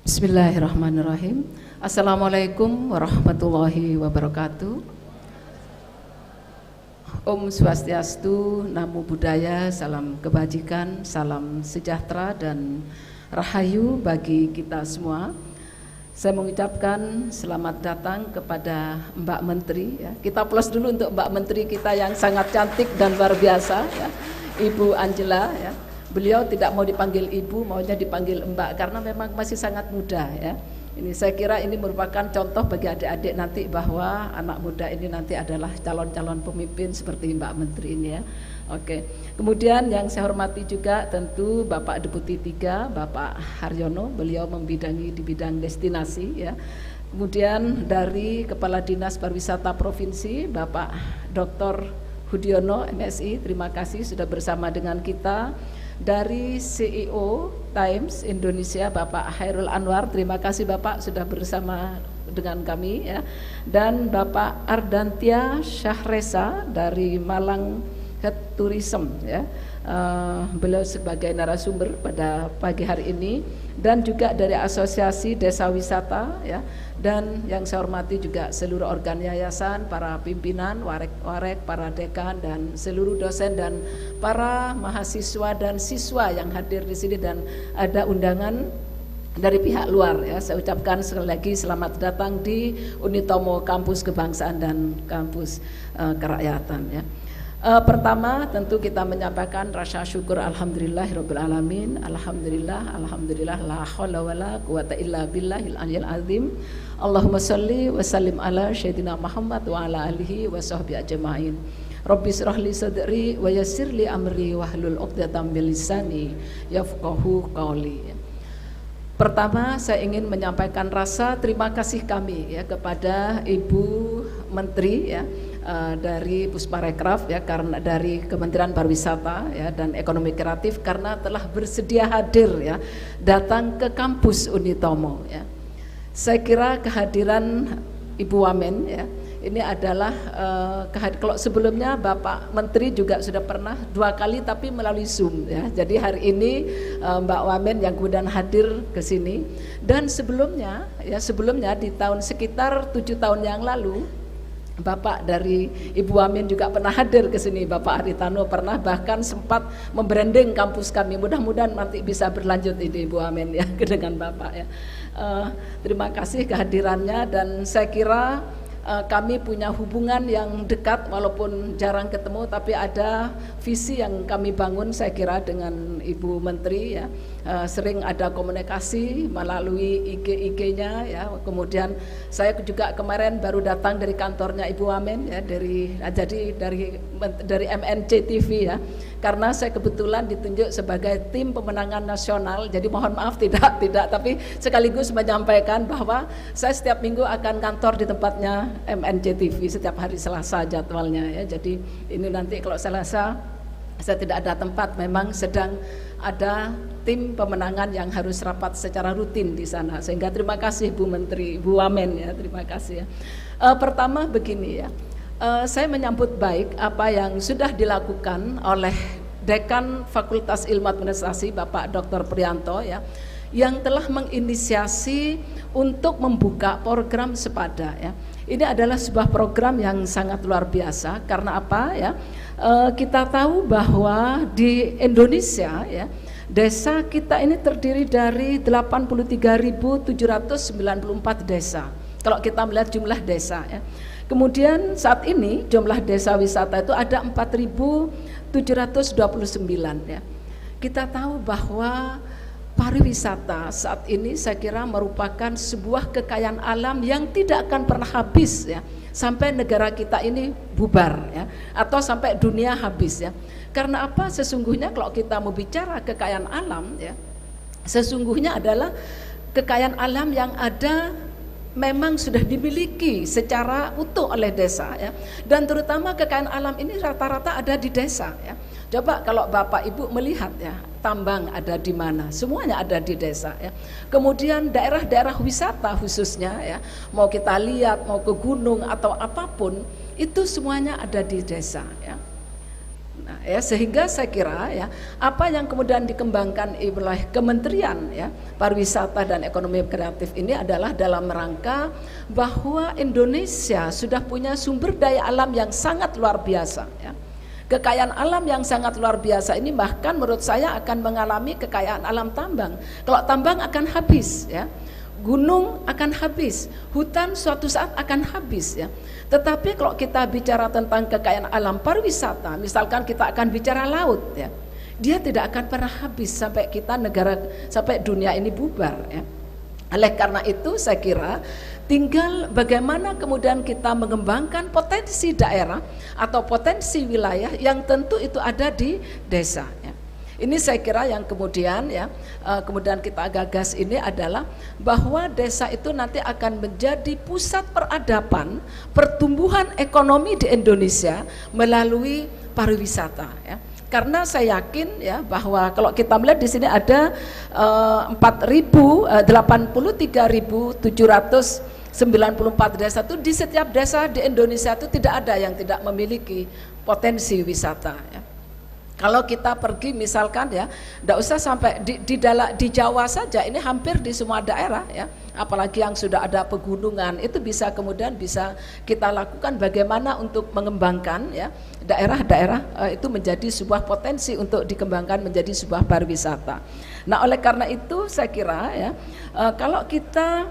Bismillahirrahmanirrahim. Assalamualaikum warahmatullahi wabarakatuh. Om Swastiastu, Namo Buddhaya, salam kebajikan, salam sejahtera dan rahayu bagi kita semua. Saya mengucapkan selamat datang kepada Mbak Menteri. Ya. Kita plus dulu untuk Mbak Menteri kita yang sangat cantik dan luar biasa, ya. Ibu Angela. Ya. Beliau tidak mau dipanggil ibu, maunya dipanggil mbak karena memang masih sangat muda, ya. Ini saya kira ini merupakan contoh bagi adik-adik nanti bahwa anak muda ini nanti adalah calon-calon pemimpin seperti Mbak Menteri ini, ya. Oke. Kemudian yang saya hormati juga tentu Bapak Deputi 3, Bapak Haryono, beliau membidangi di bidang destinasi, ya. Kemudian dari Kepala Dinas Pariwisata Provinsi Bapak Dr. Hudiono MSI, terima kasih sudah bersama dengan kita. Dari CEO Times Indonesia Bapak Hairul Anwar, terima kasih Bapak sudah bersama dengan kami, ya. Dan Bapak Ardantia Syahresa dari Malang Head Tourism, ya. Beliau sebagai narasumber pada pagi hari ini, dan juga dari Asosiasi Desa Wisata, ya. Dan yang saya hormati juga seluruh organ yayasan, para pimpinan, warek-warek, para dekan dan seluruh dosen dan para mahasiswa dan siswa yang hadir di sini, dan ada undangan dari pihak luar, ya. Saya ucapkan sekali lagi selamat datang di Unitomo Kampus Kebangsaan dan Kampus Kerakyatan, ya. Pertama tentu kita menyampaikan rasa syukur alhamdulillahirabbil alamin. Alhamdulillah la haula wala quwata illa billahil aliyil azim. Allahumma shalli wa sallim ala sayyidina Muhammad wa ala alihi wa sahbihi ajmain. Rabbi shrah li sadri wa yassir li amri wahlul 'uqdatam min lisani yafqahu qawli. Pertama saya ingin menyampaikan rasa terima kasih kami, ya, kepada Ibu Menteri, ya, dari Pusparekraf, ya, karena dari Kementerian Pariwisata, ya, dan Ekonomi Kreatif karena telah bersedia hadir, ya, datang ke kampus Unitomo, ya. Saya kira kehadiran Ibu Wamen, ya, ini adalah kalau sebelumnya Bapak Menteri juga sudah pernah 2 kali tapi melalui Zoom, ya. Jadi hari ini Mbak Wamen yang kemudian hadir ke sini, dan sebelumnya, ya, sebelumnya di tahun sekitar 7 tahun yang lalu Bapak dari Ibu Wamen juga pernah hadir ke sini, Bapak Aritano pernah bahkan sempat membranding kampus kami. Mudah-mudahan nanti bisa berlanjut ini Ibu Wamen, ya, dengan Bapak, ya. Terima kasih kehadirannya, dan saya kira kami punya hubungan yang dekat walaupun jarang ketemu, tapi ada visi yang kami bangun saya kira dengan Ibu Menteri, ya. Sering ada komunikasi melalui IG-nya, ya. Kemudian saya juga kemarin baru datang dari kantornya Ibu Wamen, ya, dari MNC TV, ya. Karena saya kebetulan ditunjuk sebagai tim pemenangan nasional, jadi mohon maaf tidak, tapi sekaligus menyampaikan bahwa saya setiap minggu akan kantor di tempatnya MNC TV setiap hari Selasa jadwalnya, ya. Jadi ini nanti kalau Selasa saya tidak ada tempat, memang sedang ada tim pemenangan yang harus rapat secara rutin di sana, sehingga terima kasih Bu Menteri, Bu Wamen, ya, terima kasih, ya. Pertama begini, ya. Saya menyambut baik apa yang sudah dilakukan oleh Dekan Fakultas Ilmu Administrasi Bapak Dr. Prianto, ya, yang telah menginisiasi untuk membuka program Sepada, ya. Ini adalah sebuah program yang sangat luar biasa karena apa, ya? Kita tahu bahwa di Indonesia, ya, desa kita ini terdiri dari 83.794 desa. Kalau kita melihat jumlah desa, ya. Kemudian saat ini jumlah desa wisata itu ada 4.729, ya. Kita tahu bahwa pariwisata saat ini saya kira merupakan sebuah kekayaan alam yang tidak akan pernah habis, ya, sampai negara kita ini bubar, ya, atau sampai dunia habis, ya. Karena apa? Sesungguhnya kalau kita mau bicara kekayaan alam, ya, sesungguhnya adalah kekayaan alam yang ada memang sudah dimiliki secara utuh oleh desa, ya. Dan terutama kekayaan alam ini rata-rata ada di desa, ya. Coba kalau Bapak Ibu melihat, ya, tambang ada di mana? Semuanya ada di desa, ya. Kemudian daerah-daerah wisata khususnya, ya, mau kita lihat mau ke gunung atau apapun itu semuanya ada di desa, ya. Nah, ya, sehingga saya kira ya apa yang kemudian dikembangkan oleh Kementerian ya Pariwisata dan Ekonomi Kreatif ini adalah dalam rangka bahwa Indonesia sudah punya sumber daya alam yang sangat luar biasa ya. Kekayaan alam yang sangat luar biasa ini bahkan menurut saya akan mengalami kekayaan alam tambang. Kalau tambang akan habis ya. Gunung akan habis, hutan suatu saat akan habis ya. Tetapi kalau kita bicara tentang kekayaan alam pariwisata, misalkan kita akan bicara laut ya, dia tidak akan pernah habis sampai kita sampai dunia ini bubar ya. Oleh karena itu saya kira tinggal bagaimana kemudian kita mengembangkan potensi daerah atau potensi wilayah yang tentu itu ada di desa ya. Ini saya kira yang kemudian ya, kemudian kita gagas ini adalah bahwa desa itu nanti akan menjadi pusat peradaban, pertumbuhan ekonomi di Indonesia melalui pariwisata ya. Karena saya yakin ya bahwa kalau kita melihat di sini ada 83.794 desa itu, di setiap desa di Indonesia itu tidak ada yang tidak memiliki potensi wisata ya. Kalau kita pergi misalkan ya, tidak usah sampai di Jawa saja, ini hampir di semua daerah ya, apalagi yang sudah ada pegunungan, itu bisa kemudian bisa kita lakukan bagaimana untuk mengembangkan ya daerah-daerah itu menjadi sebuah potensi untuk dikembangkan menjadi sebuah pariwisata. Nah oleh karena itu saya kira ya kalau kita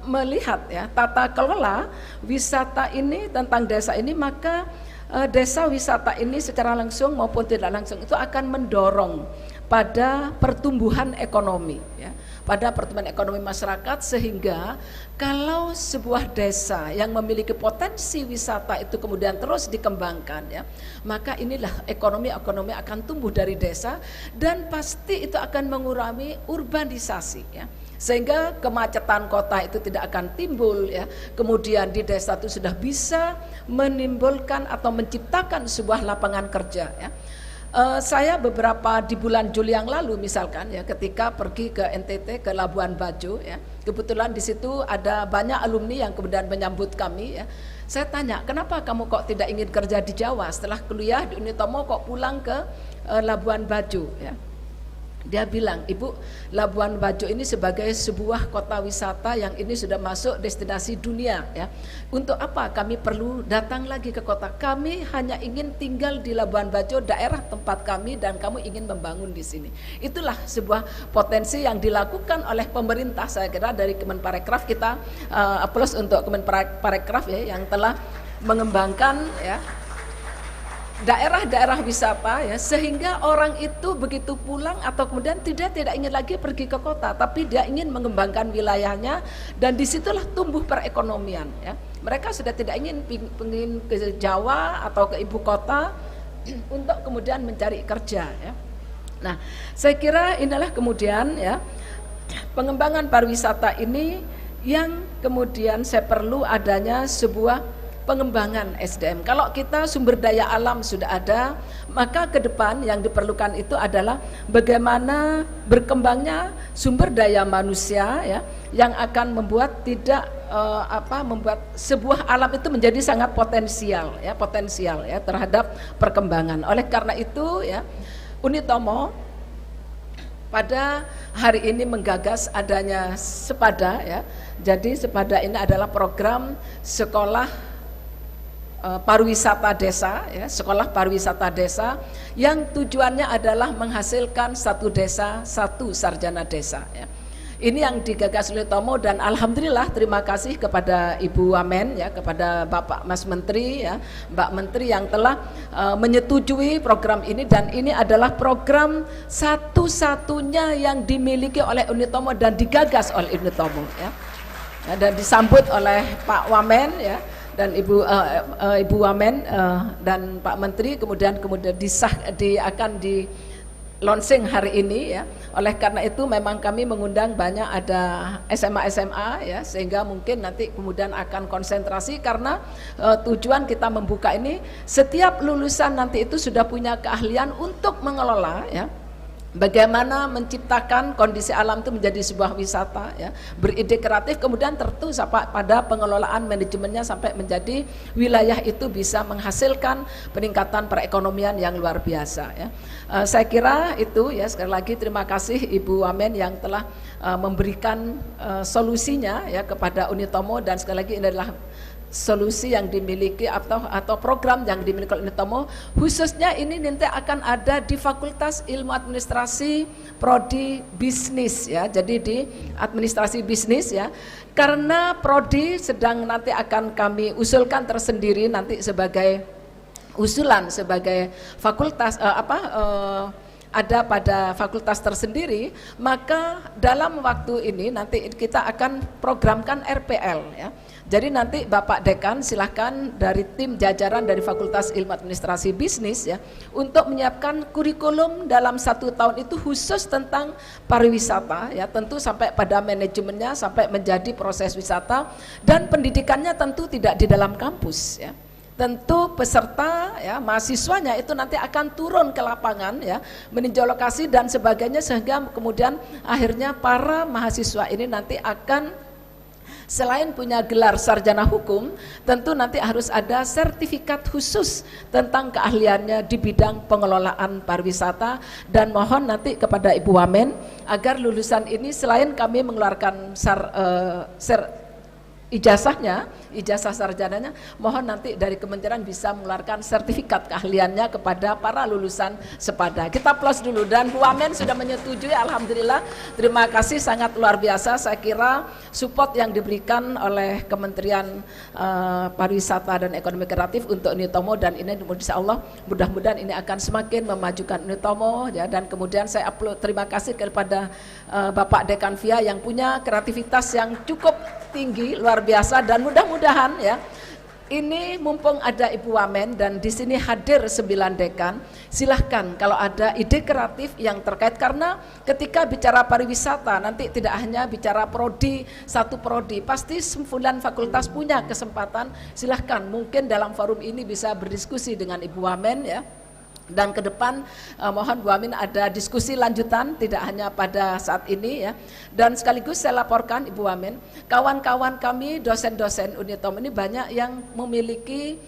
melihat ya tata kelola wisata ini tentang desa ini, maka desa wisata ini secara langsung maupun tidak langsung itu akan mendorong pada pertumbuhan ekonomi ya, pada pertumbuhan ekonomi masyarakat, sehingga kalau sebuah desa yang memiliki potensi wisata itu kemudian terus dikembangkan ya, maka inilah ekonomi akan tumbuh dari desa dan pasti itu akan mengurangi urbanisasi ya. Sehingga kemacetan kota itu tidak akan timbul ya. Kemudian di desa itu sudah bisa menimbulkan atau menciptakan sebuah lapangan kerja ya. Saya beberapa di bulan Juli yang lalu misalkan ya, ketika pergi ke NTT ke Labuan Bajo ya, kebetulan di situ ada banyak alumni yang kemudian menyambut kami ya. Saya tanya, kenapa kamu kok tidak ingin kerja di Jawa, setelah kuliah di Unitomo kok pulang ke Labuan Bajo ya. Dia bilang, Ibu, Labuan Bajo ini sebagai sebuah kota wisata yang ini sudah masuk destinasi dunia ya. Untuk apa kami perlu datang lagi ke kota? Kami hanya ingin tinggal di Labuan Bajo, daerah tempat kami, dan kamu ingin membangun di sini. Itulah sebuah potensi yang dilakukan oleh pemerintah. Saya kira dari Kemenparekraf kita plus untuk Kemenparekraf ya, yang telah mengembangkan ya daerah-daerah wisata ya, sehingga orang itu begitu pulang atau kemudian tidak ingin lagi pergi ke kota, tapi dia ingin mengembangkan wilayahnya, dan disitulah tumbuh perekonomian ya. Mereka sudah tidak ingin ke Jawa atau ke ibu kota untuk kemudian mencari kerja ya. Nah saya kira inilah kemudian ya pengembangan pariwisata ini yang kemudian saya perlu adanya sebuah pengembangan SDM. Kalau kita sumber daya alam sudah ada, maka ke depan yang diperlukan itu adalah bagaimana berkembangnya sumber daya manusia ya, yang akan membuat membuat sebuah alam itu menjadi sangat potensial ya terhadap perkembangan. Oleh karena itu ya Unitomo pada hari ini menggagas adanya Sepada ya. Jadi Sepada ini adalah program sekolah pariwisata desa ya, sekolah pariwisata desa yang tujuannya adalah menghasilkan satu desa satu sarjana desa ya. Ini yang digagas oleh Tomo, dan alhamdulillah terima kasih kepada Ibu Wamen ya, kepada Bapak Mas Menteri ya, Mbak Menteri yang telah menyetujui program ini, dan ini adalah program satu-satunya yang dimiliki oleh Unitomo dan digagas oleh Unitomo ya. Dan disambut oleh Pak Wamen ya, dan Ibu Wamen dan Pak Menteri, kemudian akan di launching hari ini ya. Oleh karena itu memang kami mengundang banyak ada SMA ya, sehingga mungkin nanti kemudian akan konsentrasi, karena tujuan kita membuka ini setiap lulusan nanti itu sudah punya keahlian untuk mengelola ya bagaimana menciptakan kondisi alam itu menjadi sebuah wisata, ya, beride kreatif, kemudian tentu pada pengelolaan manajemennya sampai menjadi wilayah itu bisa menghasilkan peningkatan perekonomian yang luar biasa, ya. Saya kira itu, ya, sekali lagi terima kasih Ibu Wamen yang telah memberikan solusinya, ya, kepada Unitomo, dan sekali lagi ini adalah solusi yang dimiliki atau program yang dimiliki oleh Unitomo, khususnya ini nanti akan ada di Fakultas Ilmu Administrasi Prodi Bisnis, ya. Jadi di administrasi bisnis, ya, karena prodi sedang nanti akan kami usulkan tersendiri nanti sebagai usulan sebagai fakultas ada pada fakultas tersendiri, maka dalam waktu ini nanti kita akan programkan RPL, ya. Jadi nanti Bapak Dekan silahkan dari tim jajaran dari Fakultas Ilmu Administrasi Bisnis, ya, untuk menyiapkan kurikulum dalam 1 tahun itu khusus tentang pariwisata, ya, tentu sampai pada manajemennya sampai menjadi proses wisata, dan pendidikannya tentu tidak di dalam kampus, ya. Tentu peserta, ya, mahasiswanya itu nanti akan turun ke lapangan, ya, meninjau lokasi dan sebagainya, sehingga kemudian akhirnya para mahasiswa ini nanti akan selain punya gelar sarjana hukum, tentu nanti harus ada sertifikat khusus tentang keahliannya di bidang pengelolaan pariwisata, dan mohon nanti kepada Ibu Wamen agar lulusan ini selain kami mengeluarkan ijazahnya, ijazah sarjananya, mohon nanti dari kementerian bisa mengeluarkan sertifikat keahliannya kepada para lulusan sepada. Kita plus dulu, dan Bu Wamen sudah menyetujui, alhamdulillah, terima kasih, sangat luar biasa. Saya kira support yang diberikan oleh Kementerian Pariwisata dan Ekonomi Kreatif untuk Unitomo, dan ini insya Allah mudah-mudahan ini akan semakin memajukan Unitomo, ya. Dan kemudian saya upload terima kasih kepada Bapak Dekan Via yang punya kreativitas yang cukup tinggi, luar biasa, dan mudah-mudahan, ya, ini mumpung ada Ibu Wamen dan di sini hadir 9 dekan, silahkan kalau ada ide kreatif yang terkait, karena ketika bicara pariwisata nanti tidak hanya bicara prodi, satu prodi, pasti 9 fakultas punya kesempatan. Silahkan mungkin dalam forum ini bisa berdiskusi dengan Ibu Wamen, ya. Dan ke depan mohon Bu Wamen ada diskusi lanjutan, tidak hanya pada saat ini, ya. Dan sekaligus saya laporkan Ibu Wamen, kawan-kawan kami dosen-dosen Unitomo ini banyak yang memiliki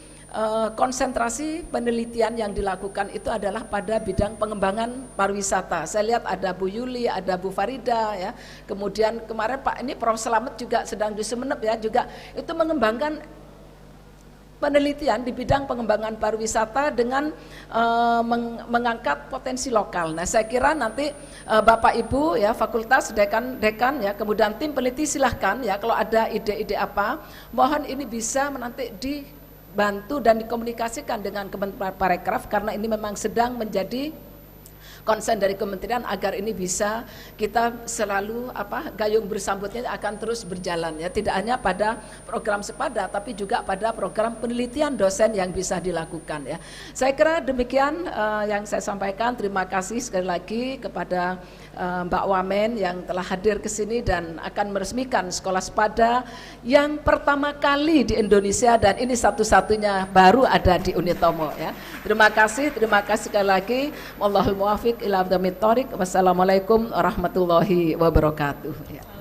konsentrasi penelitian yang dilakukan itu adalah pada bidang pengembangan pariwisata. Saya lihat ada Bu Yuli, ada Bu Farida, ya. Kemudian kemarin Pak ini Prof Slamet juga sedang di Sumeneb, ya, juga itu mengembangkan penelitian di bidang pengembangan pariwisata dengan mengangkat potensi lokal. Nah, saya kira nanti Bapak Ibu, ya, fakultas, dekan, ya, kemudian tim peneliti silahkan, ya, kalau ada ide-ide apa, mohon ini bisa nanti dibantu dan dikomunikasikan dengan Kementerian Parekraf, karena ini memang sedang menjadi konsen dari kementerian agar ini bisa kita selalu gayung bersambutnya akan terus berjalan, ya, tidak hanya pada program sepada tapi juga pada program penelitian dosen yang bisa dilakukan, ya. Saya kira demikian yang saya sampaikan. Terima kasih sekali lagi kepada Mbak Wamen yang telah hadir ke sini dan akan meresmikan sekolah sepada yang pertama kali di Indonesia, dan ini satu-satunya baru ada di Unitomo, ya. Terima kasih sekali lagi. Wallahul muwaffiq ila aqwamit thoriq. Wassalamualaikum warahmatullahi wabarakatuh, ya.